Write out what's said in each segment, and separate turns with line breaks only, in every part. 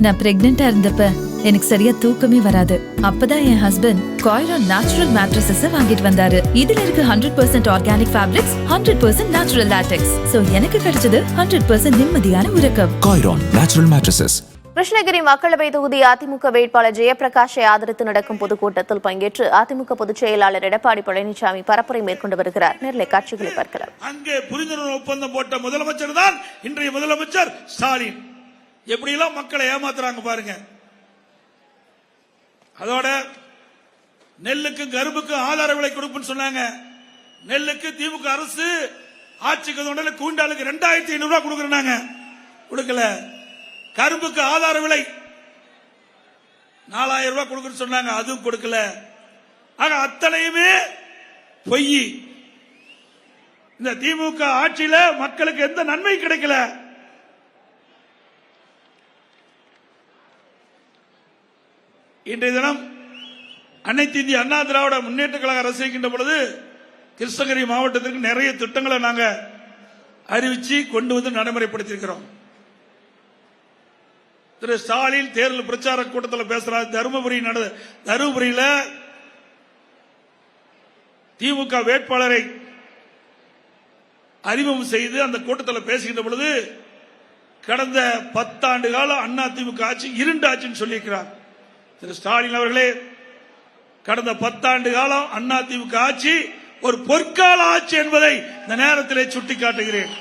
நான் பிரெக்னெண்டா இருந்தப்ப எனக்கு சரியா தூக்கமே வராது. அப்பதான் என் ஹஸ்பண்ட் காய்ரான் நேச்சுரல் மேட்ரஸஸ் வாங்கிட்டு வந்தாரு. இதுல இருக்கு 100% organic fabrics, 100% natural latex. So எனக்கு கிடைச்சது 100% நிம்மதியான உறக்கம்.
காய்ரான் நேச்சுரல் மேட்ரஸஸ்.
கிருஷ்ணகிரி மக்களவை தொகுதி அதிமுக வேட்பாளர் ஜெயபிரகாஷை ஆதரித்து நடக்கும் பொதுக்கூட்டத்தில் பங்கேற்று அதிமுக பொதுச் செயலாளர் எடப்பாடி பழனிசாமி பரப்புரை மேற்கொண்டு வருகிறார். நேர்ல காட்சிகளை பார்க்கலாம்.
அங்கே புரிந்துணர்வு ஒப்பந்தம் போட்ட முதலமைச்சர் தான் இன்றைய முதலமைச்சர் ஸ்டாலின். எப்படி எல்லாம் மக்களை ஏமாத்துறாங்க பாருங்க. அதோட நெல்லுக்கு கரும்புக்கு ஆதார விலை கொடுப்புன்னு சொன்னாங்க. நெல்லுக்கு திமுக அரசு ஆட்சிக்கு கூண்டாளுக்கு 2500 ரூபாய் கொடுக்கறாங்க, கொடுக்கல. கரும்புக்கு ஆதார விலை 4000 ரூபாய் கொடுக்கணும்னு சொன்னாங்க, அதுவும் கொடுக்கல. ஆக அத்தனையுமே பொய். இந்த திமுக ஆட்சியில மக்களுக்கு எந்த நன்மை கிடைக்கல. இன்றைய தினம் அனைத்து இந்திய அண்ணா திராவிட முன்னேற்ற கழக அரசு இருக்கின்ற பொழுது கிருஷ்ணகிரி மாவட்டத்திற்கு நிறைய திட்டங்களை நாங்க அறிவிச்சு கொண்டு வந்து நடைமுறைப்படுத்தியிருக்கிறோம். திரு ஸ்டாலின் தேர்தல் பிரச்சார கூட்டத்தில் பேசுறாரு. தருமபுரியில திமுக வேட்பாளரை அறிமுகம் செய்து அந்த கூட்டத்தில் பேசுகின்ற பொழுது கடந்த 10 ஆண்டு கால அண்ணா திமுக ஆட்சி இருண்ட ஆட்சின்னு சொல்லியிருக்கிறார். திரு ஸ்டாலின் அவர்களே, கடந்த 10 ஆண்டு காலம் அண்ணா திமுக ஆட்சி ஒரு பொற்கால ஆட்சி என்பதை இந்த நேரத்திலே சுட்டிக்காட்டுகிறேன்.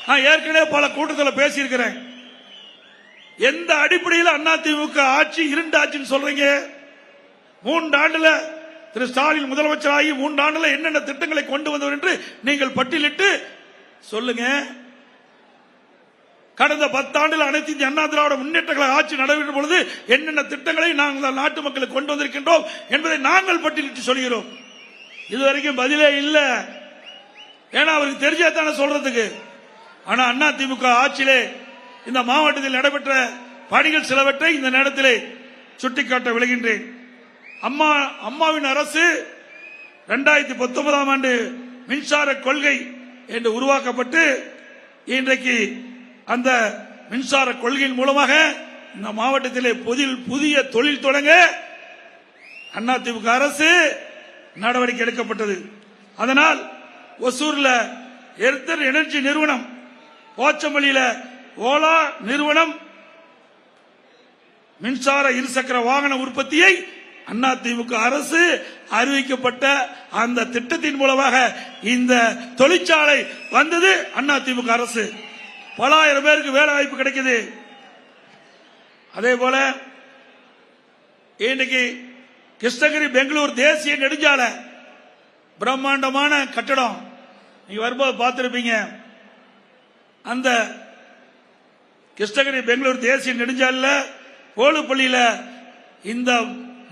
நான் ஏற்கனவே பல கூட்டத்தில் பேசியிருக்கிறேன். எந்த அடிப்படையில் அண்ணா திமுக ஆட்சி இருண்ட ஆட்சின்னு சொல்றீங்க? 3 ஆண்டுல திரு ஸ்டாலின் முதலமைச்சராகி 3 ஆண்டுல என்னென்ன திட்டங்களை கொண்டு வந்தவர் என்று நீங்கள் பட்டியலிட்டு சொல்லுங்க. கடந்த 10 ஆண்டுகள் அனைத்து இந்திய அண்ணா திராவிட முன்னேற்ற கழக ஆட்சி நடைபெறும் பொழுது என்னென்ன திட்டங்களை நாங்கள் நாட்டு மக்களுக்கு கொண்டு வந்திருக்கின்றோம் என்பதை நாங்கள் பட்டியலிட்டு சொல்கிறோம். இதுவரைக்கும் பதிலே இல்லை. ஏன்னா அவருக்கு தெரிஞ்சாதானே சொல்றதுக்கு. ஆனா அண்ணா திமுக ஆட்சியிலே இந்த மாவட்டத்தில் நடைபெற்ற பணிகள் சிலவற்றை இந்த நேரத்திலே சுட்டிக்காட்ட விளைகின்றேன். அம்மாவின் அரசு 2019ஆம் ஆண்டு மின்சார கொள்கை என்று உருவாக்கப்பட்டு இன்றைக்கு அந்த மின்சார கொள்கையின் மூலமாக இந்த மாவட்டத்திலே புதிய தொழில் தொடங்க அதிமுக அரசு நடவடிக்கை எடுக்கப்பட்டது. அதனால் ஒசூர்ல எர்த்தர் எனர்ஜி நிறுவனம், போச்சம்பள்ளியில ஓலா நிறுவனம் மின்சார இருசக்கர வாகன உற்பத்தியை அதிமுக அரசு அறிவிக்கப்பட்ட அந்த திட்டத்தின் மூலமாக இந்த தொழிற்சாலை வந்தது. அதிமுக அரசு பல ஆயிரம் பேருக்கு வேலை வாய்ப்பு கிடைக்குது. அதே போல இன்னைக்கு கிருஷ்ணகிரி பெங்களூர் தேசிய நெடுஞ்சாலை பிரம்மாண்டமான கட்டடம் நீங்க வரும்போது பார்த்திருப்பீங்க. அந்த கிருஷ்ணகிரி பெங்களூர் தேசிய நெடுஞ்சாலையில போலுப்பள்ளியில இந்த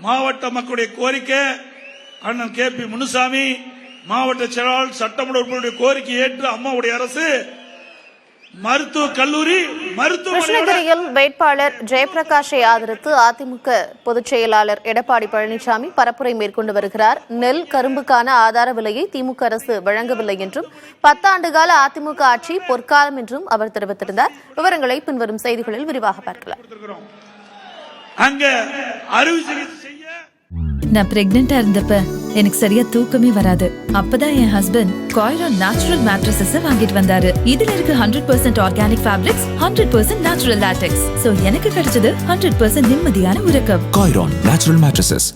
மாவட்ட மக்களுடைய கோரிக்கை அண்ணன் KP முனுசாமி மாவட்ட செயலாளர் சட்டமன்ற உறுப்பினருடைய கோரிக்கை ஏற்று அம்மாவுடைய அரசு மருத்துவ கல்லூரி
கிருஷ்ணகிரியில் வேட்பாளர் ஜெயபிரகாஷை ஆதரித்து அதிமுக பொதுச் செயலாளர் எடப்பாடி பழனிசாமி பரப்புரை மேற்கொண்டு வருகிறார். நெல் கரும்புக்கான ஆதார விலையை திமுக அரசு வழங்கவில்லை என்றும் 10 ஆண்டு கால அதிமுக ஆட்சி பொற்காலம் என்றும் அவர் தெரிவித்திருந்தார். விவரங்களை பின்வரும் செய்திகளில் விரிவாக பார்க்கலாம்.
நான் பிரெக்னெண்டா இருந்தப்ப எனக்கு சரியா தூக்கமே வராது. அப்பதான் என் ஹஸ்பண்ட் காய்ரான் நேச்சுரல் மேட்ரஸஸ் வாங்கிட்டு வந்தாரு. இதுல இருக்கு 100% organic fabrics, 100% natural latex. So எனக்கு கிடைச்சது 100% நிம்மதியான உறக்கம்.
காய்ரான் நேச்சுரல் மேட்ரஸஸ்.